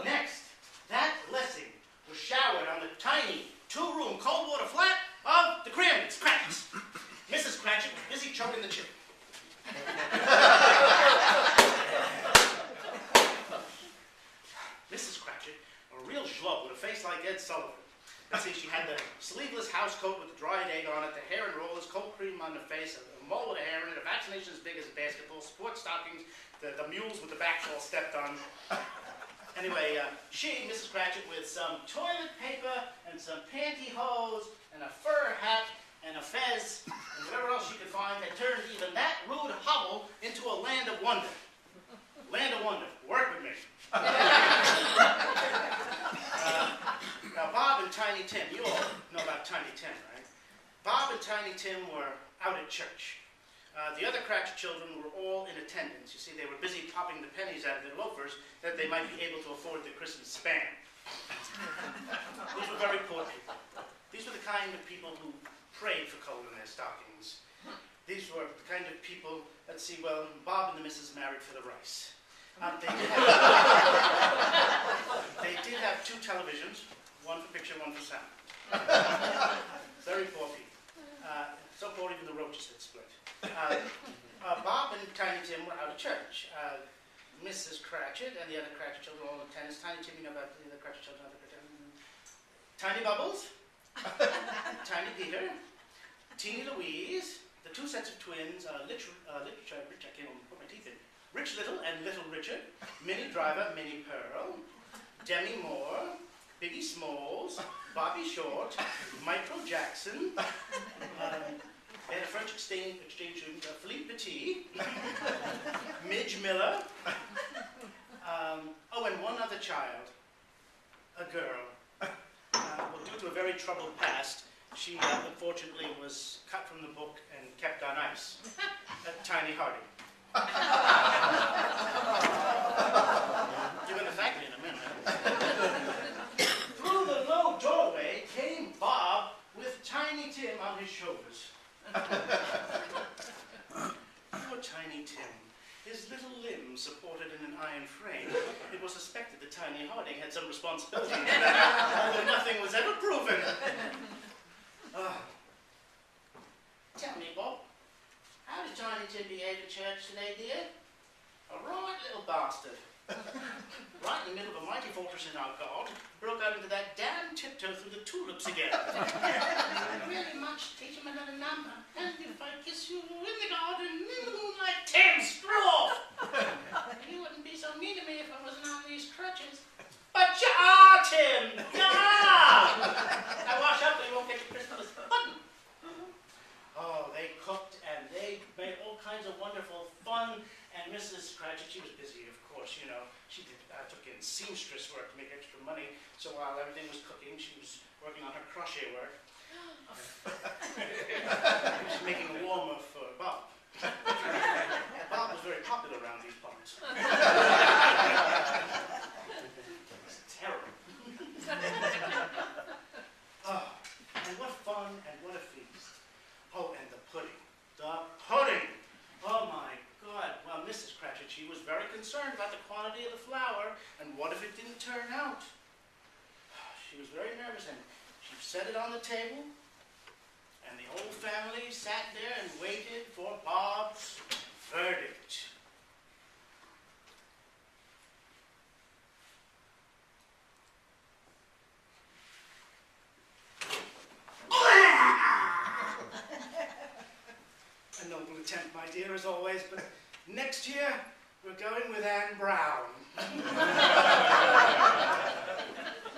Next, that blessing was showered on the tiny two-room cold water flat of the Cramleys, Cratchits. Mrs. Cratchit was busy choking the chip. Mrs. Cratchit, a real schlub with a face like Ed Sullivan. Let's see, she had the sleeveless house coat with the dried egg on it, the hair and rollers, cold cream on the face, a mole with a hair in it, a vaccination as big as a basketball, sports stockings, the mules with the backs all stepped on. Anyway, she, Mrs. Cratchit, with some toilet paper and some pantyhose and a fur hat and a fez and whatever else she could find, had turned even that rude hovel into a land of wonder. Land of wonder. Work with me. Now, Bob and Tiny Tim, you all know about Tiny Tim, right? Bob and Tiny Tim were out at church. The other Cratchit children were all in attendance. You see, they were busy popping the pennies out of their loafers that they might be able to afford the Christmas spam. These were very poor people. These were the kind of people who prayed for coal in their stockings. These were the kind of people, let's see, well, Bob and the missus married for the rice. They did have two televisions, one for picture, one for sound. Very poor people. So poor even the roaches had split. Bob and Tiny Tim were out of church. Mrs. Cratchit and the other Cratchit children all in tennis. Tiny Tim, you know about the other Cratchit children. Tiny Bubbles, Tiny Peter, Teeny Louise, the two sets of twins, I can't put my teeth in. Rich Little and Little Richard, Minnie Driver, Minnie Pearl, Demi Moore, Biggie Smalls, Bobby Short, Micro Jackson, they had a French exchange student, Philippe Petit, Midge Miller, oh, and one other child, a girl. Well, due to a very troubled past, she unfortunately was cut from the book and kept on ice. Tiny Harding. You're going to thank me in a minute. Through the low doorway came Bob with Tiny Tim on his shoulders. Poor Tiny Tim. His little limbs supported in an iron frame. It was suspected that Tiny Harding had some responsibility in that, although nothing was ever proven. Tell me, Bob, how did Tiny Tim behave at church today, dear? A right little bastard. Right in the middle of a mighty fortress in our God, broke out into that damn tiptoe through the tulips again. I really must teach him another number. And if I kiss you in the garden, in the moonlight, Tim, screw off! You wouldn't be so mean to me if I wasn't on these crutches. But you are, Tim! You are! Now wash up or you won't get your Christmas button. Oh, they cooked and they made all kinds of wonderful fun. And Mrs. Cratchit, she was busy, of course, you know. She took in seamstress work to make extra money. So while everything was cooking, she was working on her crochet work. She was making a warmer for Bob. Bob was very popular around these parts. It's terrible. Oh, and what fun and what a feast. Oh, and the pudding. The pudding! Oh, my God. Well, Mrs. Cratchit, she was very concerned about the quantity of the flour, and what if it didn't turn out? She was very nervous, and she set it on the table, and the whole family sat there and waited for Bob's verdict. A noble attempt, my dear, as always, but next year, we're going with Anne Brown.